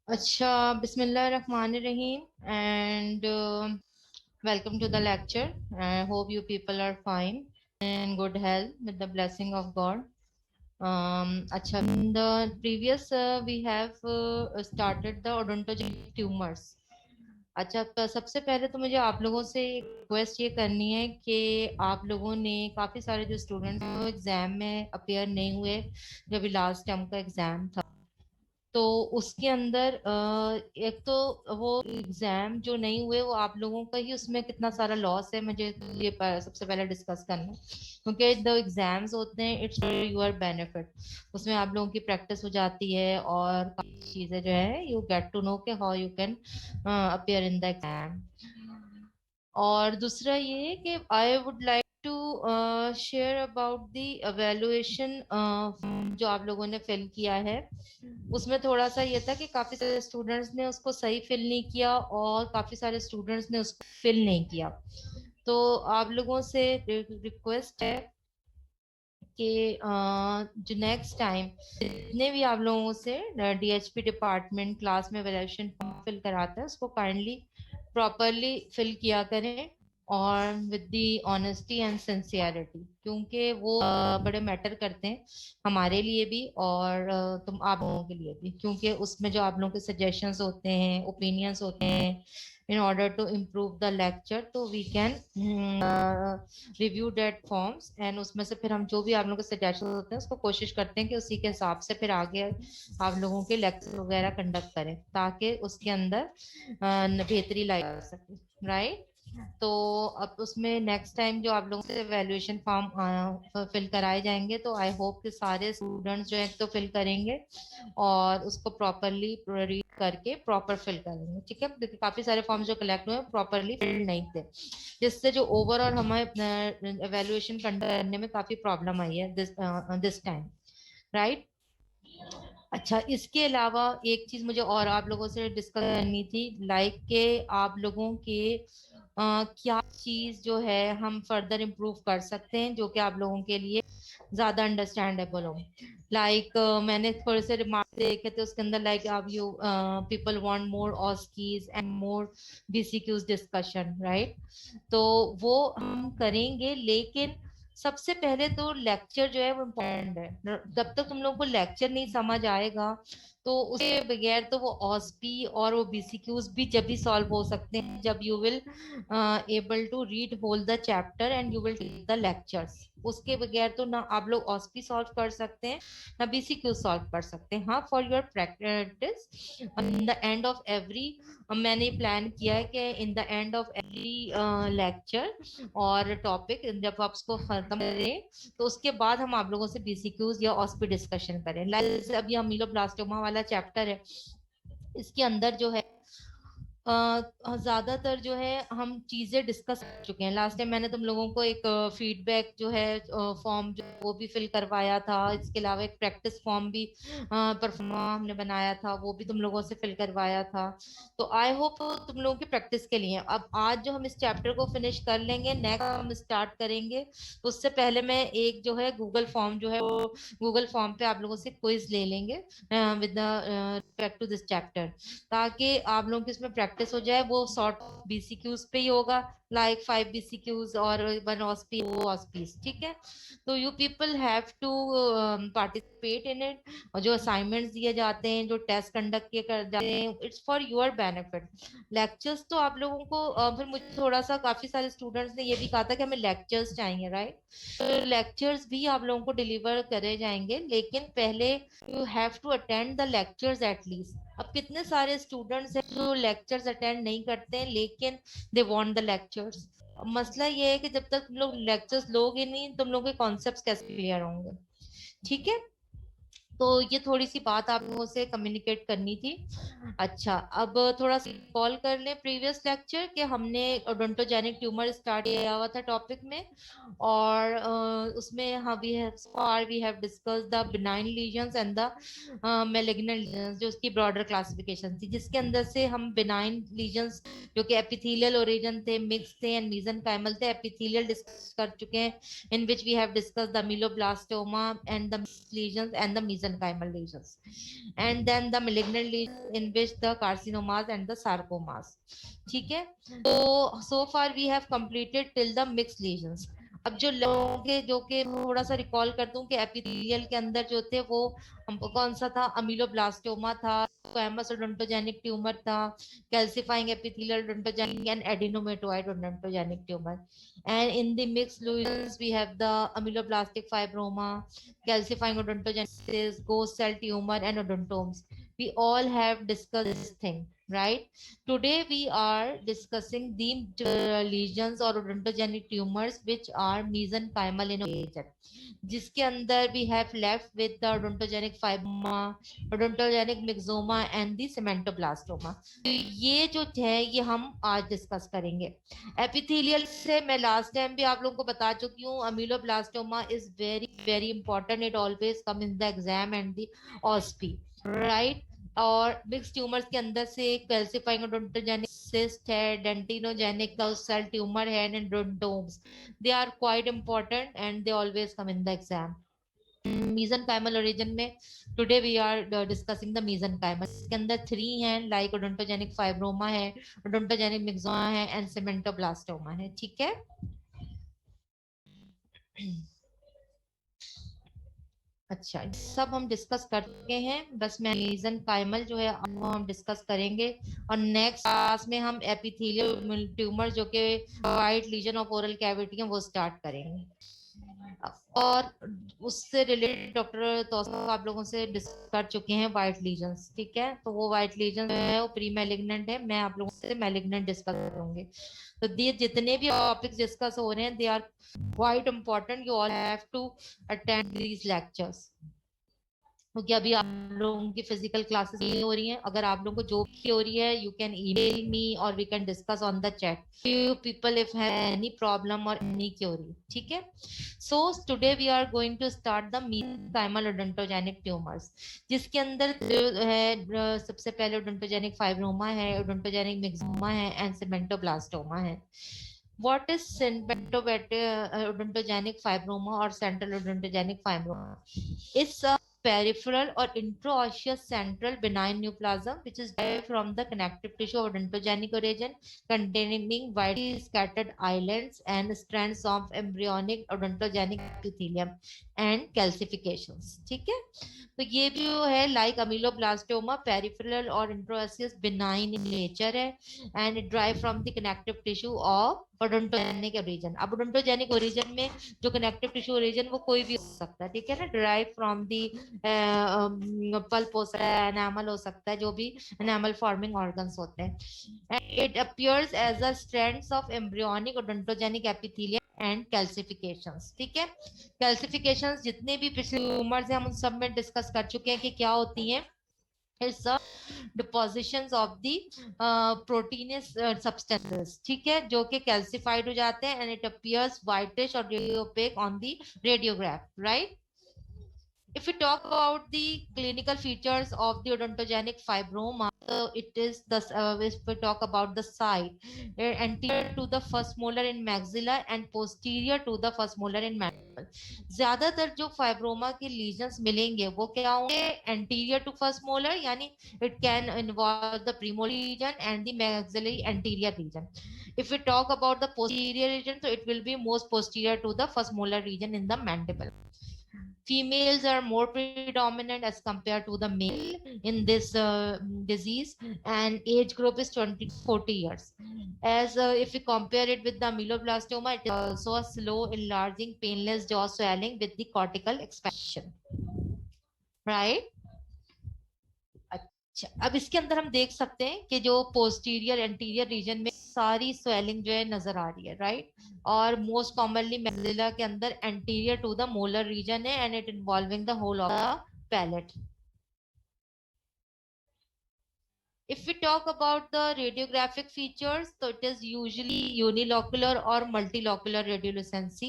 अच्छा, Bismillahirrahmanirrahim and welcome to the lecture. I hope you people are fine and good health with the blessing of God. अच्छा, in the previous we have started the odontogenic tumors. अच्छा, तो सबसे पहले तो मुझे आप लोगों से रिक्वेस्ट ये करनी है कि आप लोगों ने काफी सारे जो स्टूडेंट्स वो एग्जाम में अपेयर नहीं हुए, जब भी लास्ट टर्म का एग्जाम था, तो उसके अंदर एक तो वो एग्जाम जो नहीं हुए वो आप लोगों का ही उसमें कितना सारा लॉस है, मुझे ये सबसे पहले डिस्कस करना है। क्योंकि द एग्जाम्स होते हैं इट्स फॉर योर बेनिफिट, उसमें आप लोगों की प्रैक्टिस हो जाती है और काफी चीजें जो है यू गेट टू नो के how you can appear in the exam. और दूसरा ये है कि I would like to share about the evaluation जो आप लोगों ने फिल किया है। उसमें थोड़ा सा ये था कि काफी सारे स्टूडेंट्स ने उसको सही फिल नहीं किया और काफी सारे स्टूडेंट्स ने उसको फिल नहीं किया। तो आप लोगों से रिक्वेस्ट है कि जो नेक्स्ट टाइम जितने भी आप लोगों से डीएचपी डिपार्टमेंट क्लास में वैल्यूएशन फॉर्म फिल कराता है उसको काइंडली प्रॉपरली फिल किया करें और with the honesty and sincerity, क्योंकि वो बड़े मैटर करते हैं हमारे लिए भी और तुम आप लोगों के लिए भी, क्योंकि उसमें जो आप लोगों के सजेशंस होते हैं, ओपिनियंस होते हैं in order to improve the lecture, तो we can review that forms and उसमें से फिर हम जो भी आप लोगों के सजेशन होते हैं उसको कोशिश करते हैं कि उसी के हिसाब से फिर आगे आप लोगों के लेक्चर वगैरह कंडक्ट करें ताकि उसके अंदर बेहतरी लाई जा सके, राइट। तो अब उसमें नेक्स्ट टाइम जो आप लोगों से वैल्यूएशन फॉर्म फिल कराए जाएंगे तो आई होप कि सारे स्टूडेंट्स जो है तो फिल करेंगे और उसको प्रॉपरली रीड करके प्रॉपर फिल करेंगे, ठीक है। क्योंकि काफी सारे फॉर्म जो कलेक्ट हुए प्रॉपरली फिल नहीं थे, जिससे जो ओवरऑल हमें एवेल्युएशन कंडक्ट करने में काफी प्रॉब्लम आई है दिस टाइम, राइट। अच्छा, इसके अलावा एक चीज मुझे और आप लोगों से डिस्कस करनी थी, लाइक के आप लोगों के क्या चीज जो है हम फर्दर इम्प्रूव कर सकते हैं जो कि आप लोगों के लिए ज्यादा अंडरस्टैंडेबल हो। लाइक मैंने थोड़े से रिमार्क देखे थे उसके अंदर, लाइक आप यू पीपल वांट मोर ऑस्कीज एंड मोर बीसीक्यूज डिस्कशन, राइट। तो वो हम करेंगे, लेकिन सबसे पहले तो लेक्चर जो है वो इम्पोर्टेंट है। जब तक तुम लोगों को लेक्चर नहीं समझ आएगा तो उसके बगैर तो वो ऑस्पी और वो बीसीक्यूज भी जब भी सॉल्व हो सकते हैं जब you will able to read whole the chapter and you will take the lectures. उसके बगैर तो ना आप लोग ऑस्पी सॉल्व कर सकते हैं ना बीसीक्यू सॉल्व कर सकते हैं। हाँ, for your practice in the end of every, मैंने प्लान किया है कि in the end of every lecture और टॉपिक जब आप उसको खत्म करें तो उसके बाद हम आप लोगों से बीसीक्यूज या ऑस्पी डिस्कशन करें। लाइक अभी अमीलोब्लास्टोमा वाला चैप्टर है, इसके अंदर जो है ज्यादातर जो है हम चीजें डिस्कस कर चुके हैं। लास्ट टाइम मैंने तुम लोगों को एक फीडबैक जो है फॉर्म जो वो भी फिल करवाया था, इसके अलावा एक प्रैक्टिस फॉर्म भी परफॉर्मा हमने बनाया था वो भी तुम लोगों से फिल करवाया था। तो आई होप तुम लोगों की प्रैक्टिस के लिए अब आज जो हम इस चैप्टर को फिनिश कर लेंगे, नेक्स्ट हम स्टार्ट करेंगे। तो उससे पहले मैं एक जो है गूगल फॉर्म जो है वो गूगल फॉर्म पे आप लोगों से क्विज ले लेंगे with respect to this chapter, ताकि आप लोगों की इसमें प्रैक्टिस हो जाए। वो सॉर्ट बीसीक्यूज पे ही होगा, लाइक 5 बीसीक्यूज और 1 ऑस्पी, 2 ऑस्पीज, ठीक है। तो you people have to participate in it. और जो असाइनमेंट्स दिए जाते हैं, जो टेस्ट कंडक्ट किए कर जाते हैं, it's for your benefit. Lectures तो आप लोगों को फिर मुझे थोड़ा सा काफी सारे स्टूडेंट्स ने ये भी कहा था कि हमें लेक्चर्स चाहिए, राइट। तो लेक्चर्स भी आप लोगों को डिलीवर करे जाएंगे, लेकिन पहले you have to attend the lectures at least. अब कितने सारे स्टूडेंट्स हैं जो लेक्चर्स अटेंड नहीं करते हैं लेकिन दे वांट द लेक्चर्स। मसला ये है कि जब तक तुम लोग लेक्चर्स लोगे नहीं तुम लोग के कॉन्सेप्ट्स कैसे क्लियर होंगे, ठीक है। तो ये थोड़ी सी बात आप लोगों से कम्युनिकेट करनी थी। अच्छा, अब थोड़ा सा कॉल कर ले प्रीवियस लेक्चर कि हमने ओडोंटोजेनिक ट्यूमर स्टार्ट किया हुआ था टॉपिक में, और उसमें हाँ we have discuss the benign lesions and the malignant lesions, जो उसकी ब्रॉडर क्लासिफिकेशन थी, जिसके अंदर से हम बिनाइन लीजंस जो कि एपिथेलियल ओरिजिन थे, मिक्स थे एंड मेसेनकाइमल थे, एपिथेलियल डिस्कस कर चुके हैं, in which we have discussed the ameloblastoma and the lesions and the mesenchymal lesions, and then the malignant lesions in distinguish the carcinomas and the sarcomas. ठीक है, तो so far we have completed till the mixed lesions. अब जो लोगों के जो कि थोड़ा सा रिकॉल कर दूं कि एपिथेलियल के अंदर जो थे वो कौन सा था, अमीलोब्लास्टोमा था, स्क्वैमस ओडोंटोजेनिक ट्यूमर था, calcifying epithelial odontogenic and adenomatoid odontogenic tumour. And in the mixed lesions, we have the ameloblastec fibroma, calcifying odontogenesis, ghost cell tumor, and odontomes. We all have discussed this thing, right? Today we are discussing the lesions or odontogenic tumors which are mesenchymal in origin. जिसके अंदर we have left with the odontogenic fibroma, odontogenic myxoma and the cementoblastoma. तो ये जो है ये हम आज discuss करेंगे. एपिथेलियल से मैं लास्ट टाइम भी आप लोगों को बता चुकी हूँ, ameloblastoma is very very important, it always come in the exam and the OSPE, right. और मिक्स ट्यूमर्स के अंदर से कैल्सिफाइंग ओडोंटोजेनिक सिस्ट है, डेंटिनोजेनिक सेल ट्यूमर है, and odontomes. They are quite important and they always come in the exam. mesenchymal origin में today we are discussing the mesenchymal. इसके अंदर 3 हैं, like odontogenic fibroma है, odontogenic myxoma है, and cementoblastoma है. ठीक है, अच्छा सब हम डिस्कस कर चुके हैं, बस मेसेनकाइमल जो है अब हम डिस्कस करेंगे. और नेक्स्ट क्लास में हम एपिथेलियल ट्यूमर जो कि white lesion of oral cavity है वो स्टार्ट करेंगे. और उससे रिलेटेड डॉक्टर तौसा आप लोगों से डिस्कस कर चुके हैं व्हाइट लीजन्स. ठीक है, तो वो व्हाइट लीजन है वो प्री मैलिग्नेंट है, मैं आप लोगों से मैलिग्नेंट डिस्कस करूंगी. तो ये जितने भी टॉपिक्स डिस्कस हो रहे हैं they are quite important, you all have to attend these lectures. क्योंकि अभी आप लोगों की फिजिकल क्लासेस नहीं हो रही हैं. अगर आप लोगों को जो भी हो रही है यू कैन ईमेल मी और we can discuss on the chat you people if have any problem और एनी क्वेरी. ठीक है, so today we are going to start the mesenchymal odontogenic tumours, जिसके अंदर जो है सबसे पहले ओडोंटोजेनिक फाइब्रोमा है, ओडोंटोजेनिक मिक्सोमा है, एंड cementoblastoma है. What is odontogenic fibroma or central odontogenic fibroma? It's a peripheral or intraosseous central benign neoplasm which is derived from the connective tissue of odontogenic origin containing widely scattered islands and strands of embryonic odontogenic epithelium and calcifications. ठीक है, तो ये भी जो है like अमीलोब्लास्टोमा peripheral और इंट्रोओसियस benign in nature है and it drive from the connective tissue of odontogenic origin. अब ओडोंटोजेनिक ओरिजिन में जो कनेक्टिव टिश्यू ओरिजिन वो कोई भी हो सकता है, ठीक है ना, ड्राइव फ्रॉम दी पल्प हो सकता है, एनामल हो सकता है, जो भी एनामल फॉर्मिंग ऑर्गन्स होते हैं. It appears as a strands of embryonic odontogenic epithelium and calcifications. ठीक है, कैल्सिफिकेशंस जितने भी पिछले ट्यूमर्स हैं हम उन सब में डिस्कस कर चुके हैं कि क्या होती हैं. It's the depositions of the proteinous substances. ठीक है, जो कि calcified हो जाते हैं and it appears whitish or opaque on the radiograph, right? If we talk about the clinical features of the odontogenic fibroma, it is the if we talk about the site anterior to the first molar in maxilla and posterior to the first molar in mandible. ज्यादातर जो fibroma के lesions मिलेंगे वो क्या होंगे, anterior to first molar, यानी it can involve the premolar region and the maxillary anterior region. If we talk about the posterior region, so it will be most posterior to the first molar region in the mandible. Females are more predominant as compared to the male in this disease, and age group is 20 to 40 years. As if we compare it with the ameloblastoma, it is also a slow enlarging painless jaw swelling with the cortical expansion, right? अच्छा, अब इसके अंदर हम देख सकते हैं कि जो पोस्टीरियर एंटीरियर रीजन में सारी स्वेलिंग जो है नजर आ रही है, राइट. और मोस्ट कॉमनली मैक्सिला के अंदर anterior to the molar region है and it involving the whole of the palate. If we talk about the radiographic features, so it is usually unilocular or multilocular radiolucency.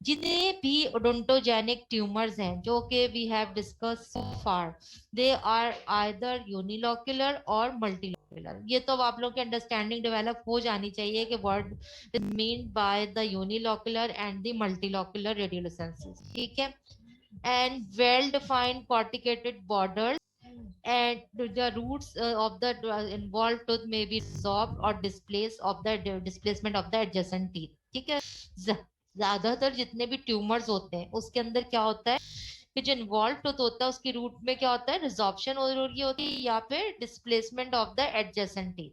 जितने भी odontogenic tumours हैं जो कि we have discuss so far, they are either unilocular और multilocular. ये तो आप लोग की अंडरस्टैंडिंग डेवलप हो जानी चाहिए कि what is mean by the unilocular and the multilocular radiolucencies. ठीक है, and well defined corticated borders and the roots of the involved tooth may be resolved or displaced of the displacement of the adjacent teeth. ठीक है, ज्यादातर जितने भी tumours होते हैं उसके अंदर क्या होता है कि जो इन्वॉल्व टूथ होता है उसकी रूट में क्या होता है, रिजॉर्प्शन हो रही होती है या फिर displacement of the adjacent teeth.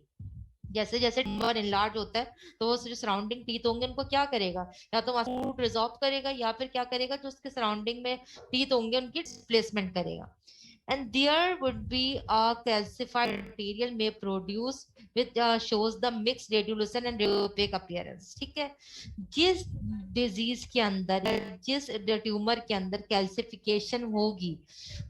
जैसे जैसे ट्यूमर इनलार्ज होता है तो वो जो सराउंडिंग टीथ होंगे उनको क्या करेगा, या तो रूट रिजॉल्व करेगा या फिर क्या करेगा, जो उसके सराउंडिंग में टीथ होंगे उनकी डिस्प्लेसमेंट करेगा। And there would be a calcified material may produce which shows the mixed radiolucent and opaque appearance। ठीक है, जिस डिजीज के अंदर जिस ट्यूमर के अंदर कैल्सिफिकेशन होगी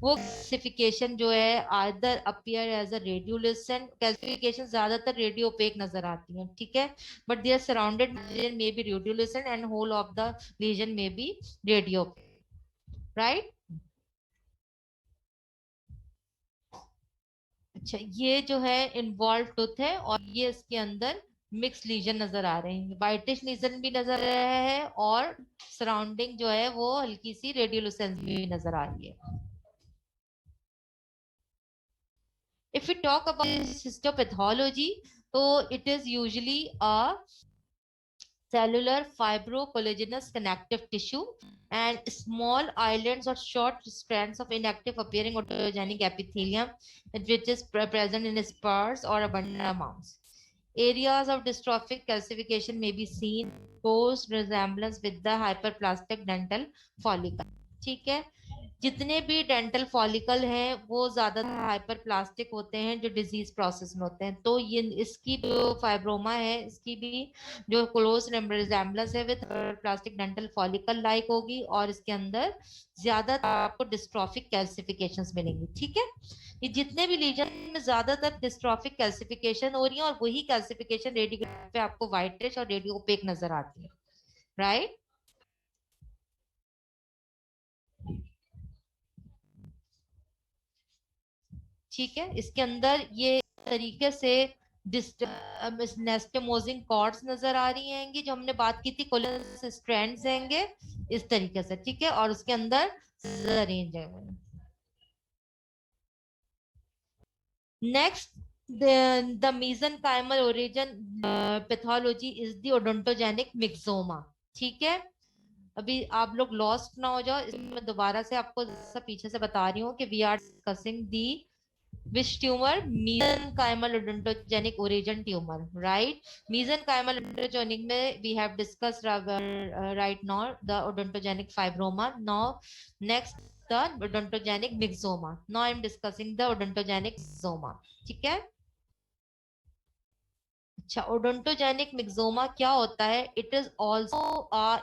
वो कैल्सिफिकेशन जो है either appear as a radiolucent, calcification ज्यादातर रेडियो ओपेक नजर आती है, ठीक है, but there surrounded region may be radiolucent and whole of the lesion may be radio, right. अच्छा, ये जो है इन्वॉल्व टूथ है और ये इसके अंदर मिक्स लीजन नजर आ रहे हैं, वाइटिश लीजन भी नजर आ रहा है और सराउंडिंग जो है वो हल्की सी रेडियोलुसेंस भी नजर आ रही है। If you talk about histopathology, तो it is usually a cellular fibrocollagenous connective tissue and small islands or short strands of inactive appearing autogenic epithelium which is present in spurs or abundant amounts. Areas of dystrophic calcification may be seen close resemblance with the hyperplastic dental follicle। ठीक है, जितने भी dental follicle हैं वो ज्यादा hyper plastic होते हैं जो डिजीज प्रोसेस में होते हैं, तो ये इसकी जो फाइब्रोमा है इसकी भी जो क्लोज रिजेम्बलेंस है with plastic dental follicle like होगी और इसके अंदर ज्यादा आपको डिस्ट्रॉफिक कैल्सिफिकेशंस मिलेंगी। ठीक है, ये जितने भी लीजन में ज्यादातर डिस्ट्रॉफिक कैल्सिफिकेशन हो रही है और वही कैल्सिफिकेशन रेडियोग्राफ पे आपको व्हाइटिश और रेडियो ओपेक नजर आती है, राइट। ठीक है, इसके अंदर ये तरीके से नेस्टेमोजिंग कॉर्ड्स नजर आ रही हैंगी जो हमने बात की थी, कोलन स्ट्रैंड्स हैंगे इस तरीके से, ठीक है, और उसके अंदर रेंज है। Next, the mesenchymal origin pathology is the odontogenic myxoma। ठीक है, अभी आप लोग लॉस्ट ना हो जाओ, इसमें मैं दोबारा से आपको सब पीछे से बता रही हूँ कि we are discussing the which tumor, mesenchymal odontogenic origin tumor, right। mesenchymal odontogenic में we have discussed right now the odontogenic fibroma, now next the odontogenic myxoma, now I am discussing the odontogenic myxoma। ठीक है, अच्छा, odontogenic मिक्सोमा क्या होता है, it is also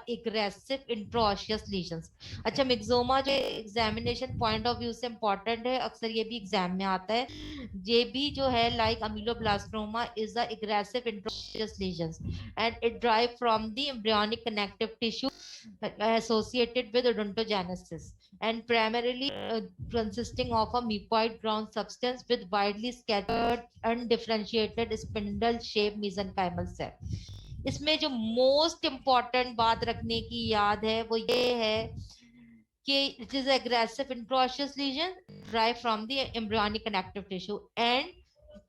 aggressive intraosseous lesions. अच्छा, मिक्सोमा जो examination point of view से important है, अक्सर ये भी एग्जाम में आता है, ये भी जो है like ameloblastoma is the aggressive intraosseous lesions and it drive from the embryonic connective tissue associated with odontogenesis and primarily consisting of a mucoid ground substance with widely scattered undifferentiated spindle shaped mesenchymal cell। इसमें जो most important बात रखने की याद है वो ये है कि it is aggressive intraosseous lesion derived from the embryonic connective tissue and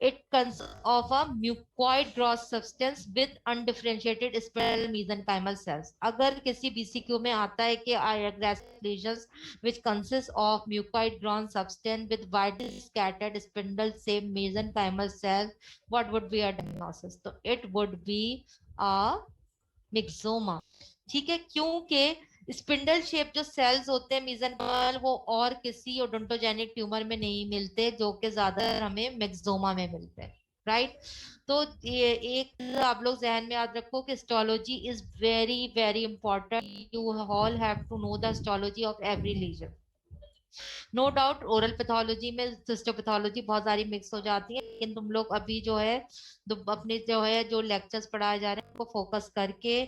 it consists of a mucoid gross substance with undifferentiated spiral mesenchymal cells। अगर किसी बीसीक्यू में आता है कि aggressive lesions which consist of mucoid grown substance with widely scattered spindle shaped mesenchymal cells, what would be a diagnosis? तो it would be a myxoma। ठीक है, क्योंकि स्पिंडल शेप जो सेल्स होते हैं मीजेंकाइमल वो और किसी ओडोंटोजेनिक ट्यूमर में नहीं मिलते जो कि ज्यादा हमें मैक्सोमा में मिलते हैं, राइट। तो ये एक आप लोग जहन में याद रखो कि histology is very very important, you all have to know the histology of every lesion. No doubt oral pathology में सिस्टोपैथोलॉजी बहुत सारी मिक्स हो जाती है, लेकिन तुम लोग अभी जो है अपने जो है जो लेक्चर्स पढ़ाए जा रहे हैं उनको फोकस करके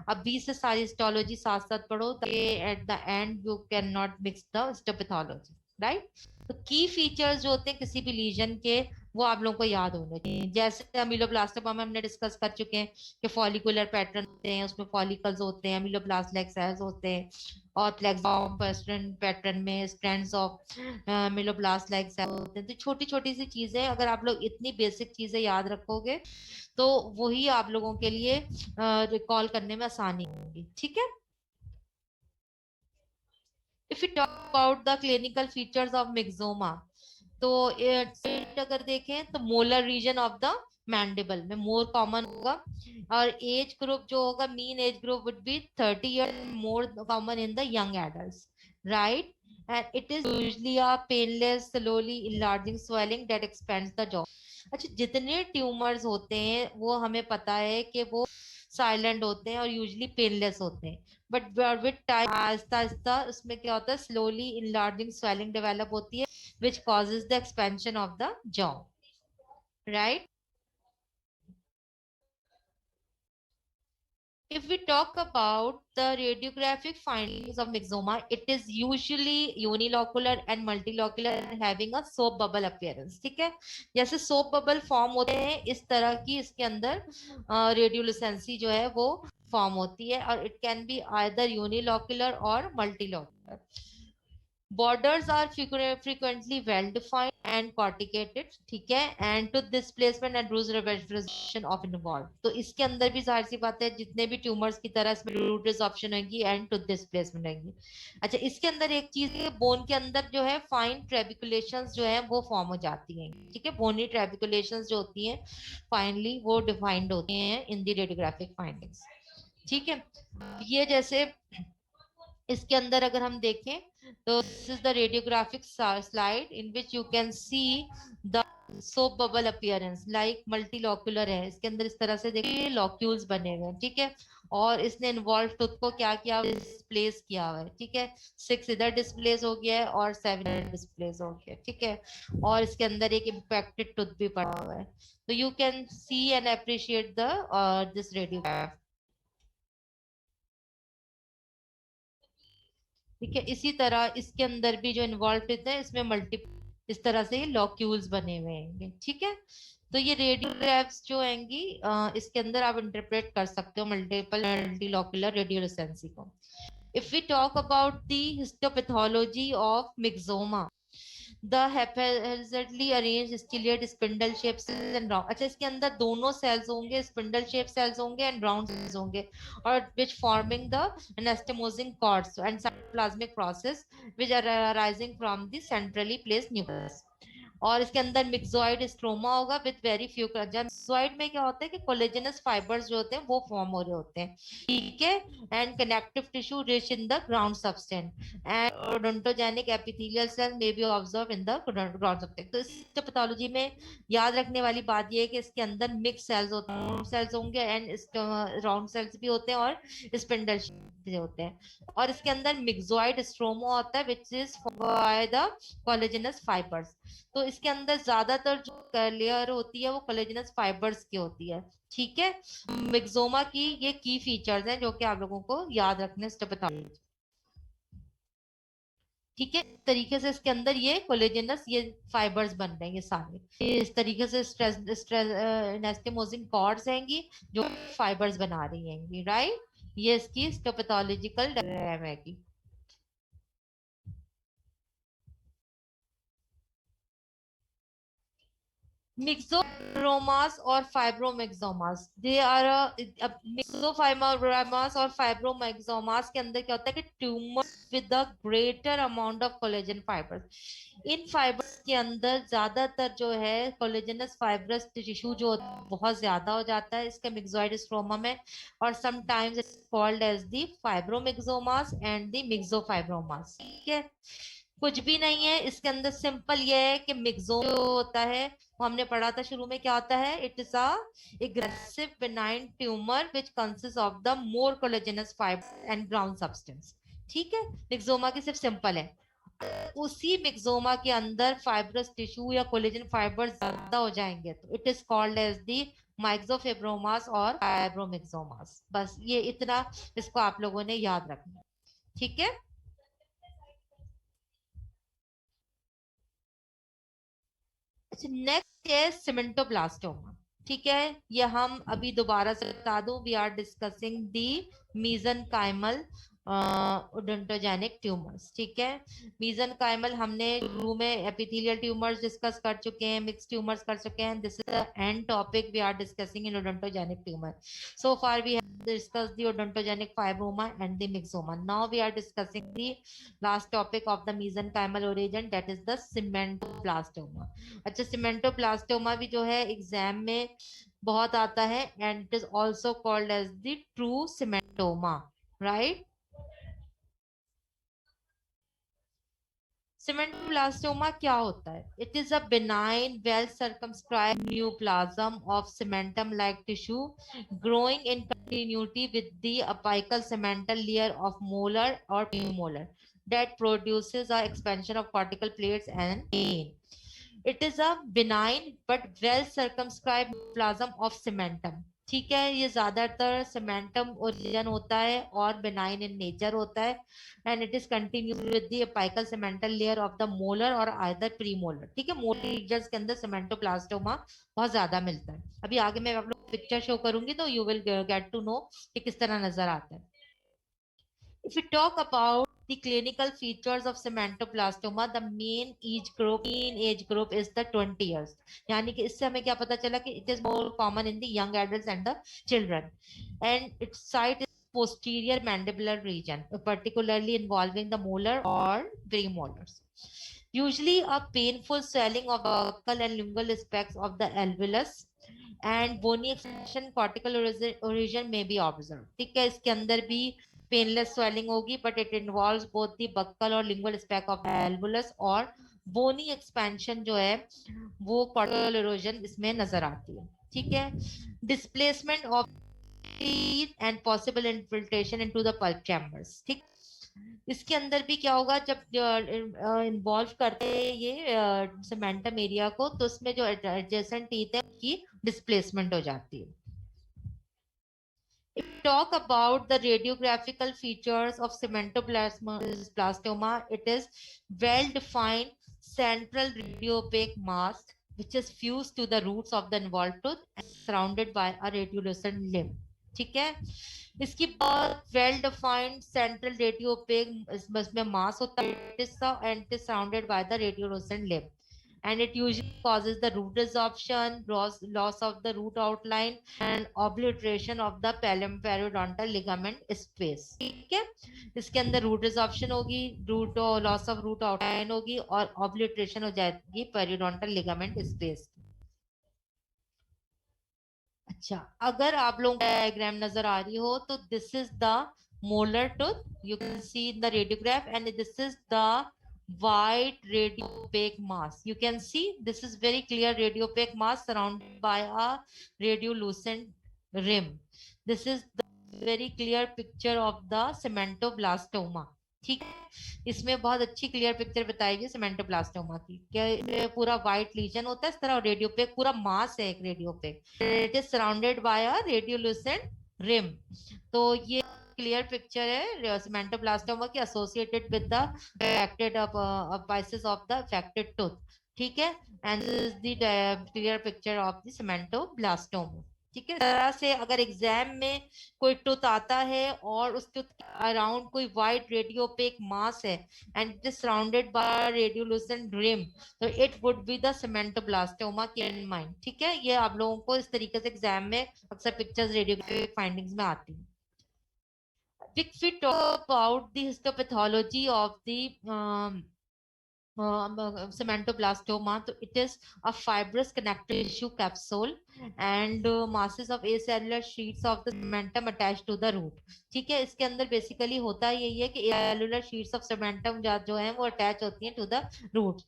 अभी से सारी हिस्टोलॉजी साथ साथ पढ़ो ताकि at the end you can not mix the histopathology, right. तो की फीचर्स जो होते हैं किसी भी लीजन के, वो आप लोगों को याद होना चाहिए। जैसे अमीलोब्लास्टोमा में हमने डिस्कस कर चुके हैं कि फॉलिकुलर पैटर्न होते हैं, उसमें फॉलिकल्स होते हैं, अमीलोब्लास्ट लाइक सेल्स होते हैं, और फ्लेक्सोम पैटर्न में strands of ameloblast like cells होते हैं। तो छोटी छोटी सी चीजें अगर आप लोग इतनी बेसिक चीजें याद रखोगे तो वही आप लोगों के लिए रिकॉल करने में आसानी होगी। ठीक है। If you talk about the clinical features of myxoma, तो it अगर देखें तो molar region of the mandible में मोर कॉमन होगा, और एज ग्रुप जो होगा, mean age group would be 30 year, more common in the young adults, right. And it is usually a painless slowly enlarging swelling that expands the jaw। अच्छा, जितने tumours होते हैं वो हमें पता है कि वो साइलेंट होते हैं और यूजुअली पेनलेस होते हैं, but with time Aahista Aahista उसमें क्या होता है, स्लोली enlarging swelling डेवलप होती है which causes the expansion of the jaw, right? If we talk about the radiographic findings of myxoma, it is usually unilocular and multilocular and having a soap bubble appearance। ठीक है, जैसे soap bubble form होते हैं इस तरह की इसके अंदर रेडियोलुसेंसी जो है वो फॉर्म होती है, और it can be either unilocular और मल्टीलोकुलर। Borders are frequently well defined and corticated, ठीक है, and to displacement and bruise revision of involved। तो इसके अंदर भी जाहिर सी बात है जितने भी ट्यूमर्स की तरह इसमें रूट रिजॉर्प्शन होगी एंड टूथ डिस्प्लेसमेंट होगी। अच्छा, इसके अंदर एक चीज है, बोन के अंदर जो है फाइन ट्रेबिकुलेशंस जो है वो फॉर्म हो जाती हैं। ठीक है, बोनी ट्रेबिकुलेशंस जो होती हैं फाइनली वो डिफाइंड होती हैं इन द रेडियोग्राफिक फाइंडिंग्स। ठीक है, ये जैसे इसके अंदर अगर हम देखें तो this is the radiographic slide in which you can see the soap bubble appearance like multilocular है। इसके अंदर इस तरह से देखिए लॉक्यूल्स बने हुए हैं। ठीक है, और इसने इन्वॉल्व टूथ को क्या किया, डिस्प्लेस किया हुआ है। ठीक है, 6 इधर डिस्प्लेस हो गया है और 7 इधर डिस्प्लेस हो गया है। ठीक है, और इसके अंदर एक इम्पैक्टेड टूथ भी पड़ा हुआ है। तो you can see and appreciate the this radiograph. ठीक है, इसी तरह इसके अंदर भी जो इन्वॉल्व होते हैं इसमें मल्टी इस तरह से लॉक्यूल्स बने हुए हैं। ठीक है, तो ये रेडियोग्राफ्स जो हैंगी इसके अंदर आप इंटरप्रेट कर सकते हो मल्टीपल मल्टीलॉक्यूलर रेडियोलुसेंसी को। If we talk about the histopathology of myxoma, the haphazardly arranged ciliate spindle shaped cells and round। अच्छा, इसके अंदर दोनों सेल्स होंगे, स्पिंडल शेप सेल्स होंगे एंड राउंड सेल्स होंगे, और which forming the anastomosing cords and cytoplasmic process which are arising from the centrally placed nucleus। और इसके अंदर मिक्सोइड स्ट्रोमा होगा विद वेरी फ्यू। मिक्सोइड में क्या होता है कि कोलेजनस फाइबर्स जो होते हैं वो फॉर्म हो रहे होते हैं। ठीक है, and connective tissue rich in the ground substance and odontogenic epithelial cell may be observe in the ground substance. तो इस पैथोलॉजी में याद रखने वाली बात ये है कि इसके अंदर मिक्स सेल्स होते हैं, सेल्स होंगे एंड राउंड सेल्स भी होते हैं और स्पिंडल भी होते हैं, और इसके अंदर मिक्सोइड स्ट्रोमा होता है which is by the collagenous fibres. तो इसके अंदर ज्यादातर जो लेयर होती है वो कोलेजनस फाइबर्स की होती है। ठीक है, मिक्सोमा की ये की फीचर्स हैं जो कि आप लोगों को याद रखने हिस्टोपैथोलॉजी। ठीक है, इस तरीके से इसके अंदर ये कोलेजनस ये फाइबर्स बन रहे हैं ये सारे, इस तरीके से स्ट्रेस स्ट्रेस एनास्टोमोसिंग कॉर्ड्स हैंगी जो फाइबर्स बना रही हैंगी, राइट। ये इसकी हिस्टोपैथोलॉजिकल डायग्राम है। मिक्सोफाइब्रोमास और फाइब्रोमिक्सोमास, दे आर मिक्सोफाइब्रोमास और फाइब्रोमिक्सोमास के अंदर क्या होता है कि tumour with a greater amount of collagen fibres. In fibres के अंदर ज्यादातर जो है कोलेजनस फाइब्रस टिश्यू जो बहुत ज्यादा हो जाता है इसके मिक्सोइड स्ट्रोमा में, और sometimes it's called as the fibromyxomas and the myxofibromas. ठीक है, कुछ भी नहीं है इसके अंदर, सिंपल ये है कि मिक्सो जो होता है वो हमने पढ़ा था शुरू में क्या होता है, it is a aggressive benign tumor which consists of the more collagenous fiber and ground substance। ठीक है, मिक्सोमा की सिर्फ सिंपल है, उसी मिक्सोमा के अंदर फाइब्रस टिश्यू या कोलेजन फाइबर ज्यादा हो जाएंगे तो it is called as the myxofibromas और फाइब्रोमिक्सोमास। बस ये इतना इसको आप लोगों ने याद रखना है। ठीक है, नेक्स्ट है सीमेंटोब्लास्टोमा। ठीक है, ये हम अभी दोबारा से बता दूं, we are discussing the mesenchymal odontogenic tumours. ठीक है, मीजनकाइमल हमने शुरू में एपिथेलियल ट्यूमर्स डिस्कस कर चुके हैं, मिक्स ट्यूमर्स कर चुके हैं। This is the end topic we are discussing in odontogenic tumour. So far we have discussed the odontogenic fibroma and the myxoma. Now we are discussing the last topic of the mesenchymal origin, that is the cementoblastoma. अच्छा, सीमेंटोब्लास्टोमा भी जो है exam में बहुत आता है, and it is also called as the true cementoma, right? Cementoblastoma क्या होता है? It is a benign well circumscribed neoplasm of cementum like tissue growing in continuity with the apical cemental layer of molar or premolar that produces a expansion of cortical plates and pain. It is a benign but well circumscribed plasm of cementum. ठीक है, ये ज्यादातर cementum origin होता है और benign in nature होता है, and it is continuous with the apical cemental layer of the molar or either premolar. ठीक है, molar regions के अंदर cementoblastoma बहुत ज्यादा मिलता है। अभी आगे मैं आप लोग पिक्चर शो करूंगी तो you will get to know कि किस तरह नजर आता है। If we talk about the clinical features of cementoblastoma, the main age group is the 20 years. यानी कि इससे हमें क्या पता चला कि it is more common in the young adults and the children, and its site is posterior mandibular region, particularly involving the molar or premolars. Usually, a painful swelling of the buccal and lingual aspects of the alveolus and bony extension cortical origin may be observed. ठीक है, इसके अंदर भी painless swelling होगी, but it involves both the buccal और lingual SPAC of एल्वुलस, और बोनी expansion जो है वो कॉर्टिकल इरोजन इसमें नजर आती है। ठीक है, displacement of and possible infiltration into the pulp chambers. ठीक, इसके अंदर भी क्या होगा जब इन्वॉल्व करते हैं ये सीमेंटम एरिया को, तो उसमें जो एडजेसेंट टीथ है उनकी डिस्प्लेसमेंट हो जाती है। If we talk about the radiographical features of cementoblastoma, it is well-defined central radiopaque mass which is fused to the roots of the involved tooth and surrounded by a radiolucent limb. ठीक है, इसकी बहुत well defined central radiopaque इसमें मास होता है, and it is surrounded by the radiolucent limb, and it usually causes the root resorption, loss of the root outline and obliteration of the periodontal ligament space. ठीक है, इसके अंदर root resorption होगी, root loss of root outline होगी और obliteration हो जाएगी periodontal ligament space. अच्छा, अगर आप लोगों को डायग्राम नजर आ रही हो तो this is the molar tooth, you can see in the radiograph, and this is the white radiopaque mass. You can see this is very clear radiopaque mass surrounded by a radiolucent rim. This is the very clear picture of the cementoblastoma. ठीक है, इसमें बहुत अच्छी clear picture बताई गई सीमेंटोब्लास्टोमा की, क्या पूरा व्हाइट लीजन होता है इस तरह, रेडियोपेक पूरा मास है एक radiopaque, it is surrounded by a radiolucent rim. तो ये क्लियर पिक्चर है सीमेंटोब्लास्टोमा की associated with the affected apices of the affected tooth. ठीक है, and this is the clear picture of the cementoblastoma. ठीक है, तरह से अगर एग्जाम में कोई टूथ आता है और उस टूथ के अराउंड कोई वाइट रेडियोपेक मास है and it is surrounded by radiolucent rim, तो it would be the cementoblastoma in mind. ठीक है, ये आप लोगों को इस तरीके से एग्जाम में अक्सर पिक्चर्स रेडियोग्राफिक फाइंडिंग्स में आती हैं। If we talk about the histopathology of the cementoblastoma, so it is a fibrous connective tissue capsule and masses of acellular sheets of the cementum attached to the root. ठीक है, इसके अंदर basically होता यही है कि acellular sheets of cementum जो हैं वो अटैच होती हैं to the roots.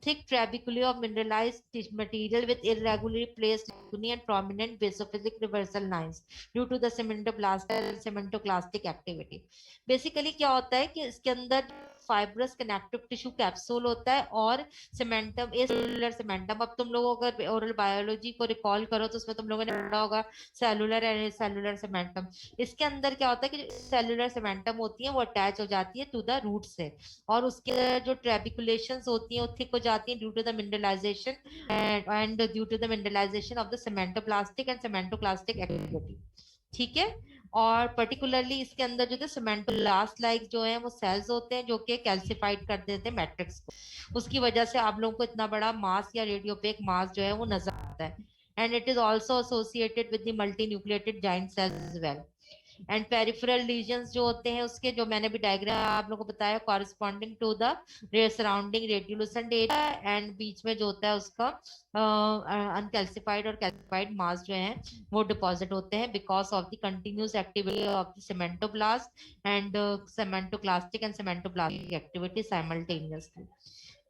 Thick trabeculae of mineralized material with irregularly placed lacunae and prominent basophilic reversal lines due to the cementoblastic cementoclastic activity. Basically क्या होता है कि इसके अंदर फाइब्रस कनेक्टिव टिश्यू कैप्सूल होता है और सीमेंटम ए सेलुलर सीमेंटम। अब तुम लोगों अगर ओरल बायोलॉजी को रिकॉल करो तो उसमें तुम लोगों ने पढ़ा होगा सेलुलर एंड सेलुलर सीमेंटम। इसके अंदर क्या होता है कि सेलुलर सीमेंटम होती है वो अटैच हो जाती है टू द रूट से, और उसके जो ट्रेबिकुलेशंस होती हैं वो थिक हो जाती हैं due to the mineralisation and due to the mineralisation of the cementoplastic and cementoplastic activity. ठीक है। और पर्टिकुलरली इसके अंदर जो सीमेंटोब्लास्ट लाइक जो है वो सेल्स होते हैं जो कि कैल्सिफाइड कर देते हैं मैट्रिक्स को। उसकी वजह से आप लोगों को इतना बड़ा मास या रेडियोपेक मास जो है वो नजर आता है। And it is also associated with the multi nucleated giant cells as well. And peripheral lesions जो होते हैं उसके, जो मैंने भी डायग्राम आप लोगों को बताया, corresponding to the surrounding radiolucent area, and बीच में जो होता है उसका अनकैल्सिफाइड और कैल्सिफाइड मास जो है वो डिपॉजिट होते हैं because of the continuous activity of the cementoblast and cementoclastic and cementoblastic activity simultaneously.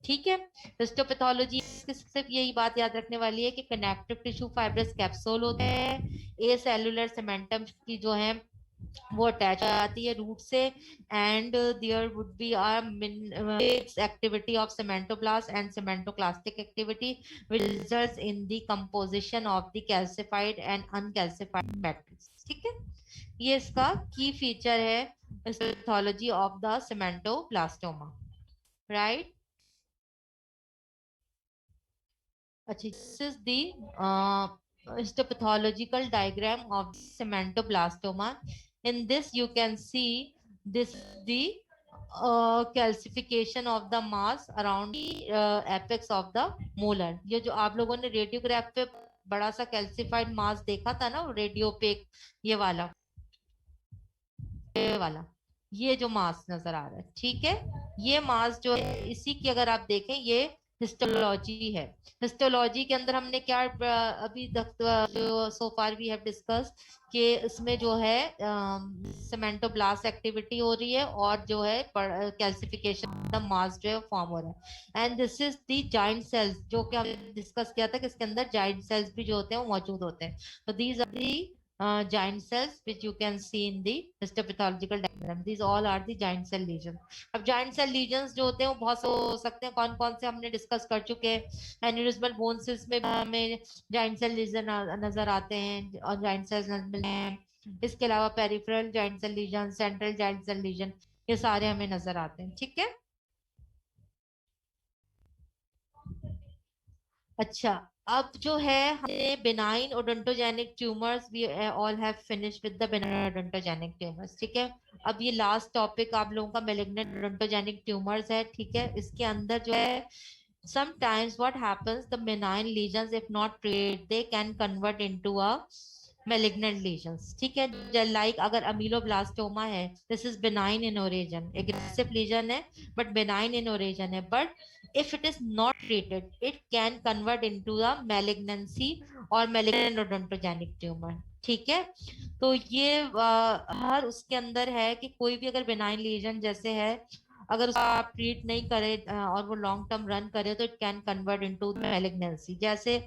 ठीक है। हिस्टोपैथोलॉजी सिर्फ यही बात याद रखने वाली है कि कनेक्टिव टिश्यू फाइब्रस कैप्सूल होते हैं, ए सेलुलर सीमेंटम की जो है वो अटैच हो जाती है रूट से, and there would be a mix activity of cementoblast and cementoclastic activity which results in the composition of the calcified and uncalcified matrix। ठीक है। ये इसका की फीचर है पैथोलॉजी ऑफ द सीमेंटोब्लास्टोमा, राइट। अच्छा, this is the histopathological diagram of cementoblastoma. In this you can see this the calcification of the mass around the apex of the molar। ये जो आप लोगों ने रेडियोग्राफ पे बड़ा सा कैल्सिफाइड मास देखा था ना, रेडियोपेक, ये वाला ये जो मास नजर आ रहा है, ठीक है, ये मास जो है इसी की अगर आप देखें ये हिस्टोलॉजी है। हिस्टोलॉजी के अंदर हमने क्या अभी तक जो सो फार वी हैव डिस्कस कि इसमें जो है सीमेंटोब्लास्ट एक्टिविटी हो रही है और जो है कैल्सिफिकेशन द मास जो है फॉर्म हो रहा है। And this is the giant cells जो कि हमने डिस्कस किया था कि इसके अंदर जाइंट सेल्स भी जो होते हैं वो मौजूद होते हैं। तो these are the giant cells which you can see in the histopathological diagram। These all are the giant cell lesions। अब giant cell lesions जो होते हैं वो बहुत से हो सकते हैं, कौन कौन से हमने डिस्कस कर चुके हैं। एन्यूरिज्मल बोन सेल्स में हमें giant cell lesion नजर आते हैं और giant cells नजर मिलते हैं। इसके अलावा peripheral giant cell lesion, central giant cell lesion, ये सारे हमें नजर आते हैं। ठीक है। अच्छा, अब जो है हमने benign odontogenic tumours, we all have finished with the benign odontogenic tumours. ठीक है। अब ये लास्ट टॉपिक आप लोगों का मेलिग्नेंट ओडोंटोजेनिक ट्यूमर्स है। ठीक है। इसके अंदर जो है sometimes what happens, the benign lesions if not treated they can convert into a malignant lesions। ठीक है। लाइक अगर अमीलोब्लास्टोमा है, this is benign in origin, aggressive lesion है but benign in origin है, but if it is not treated it can convert into a malignancy or malignant odontogenic tumor। ठीक है। तो ये हर उसके अंदर है कि कोई भी अगर बेनाइन लीजन जैसे है, अगर उसका आप ट्रीट नहीं करें और वो लॉन्ग टर्म रन करे तो it can convert into malignancy. जैसे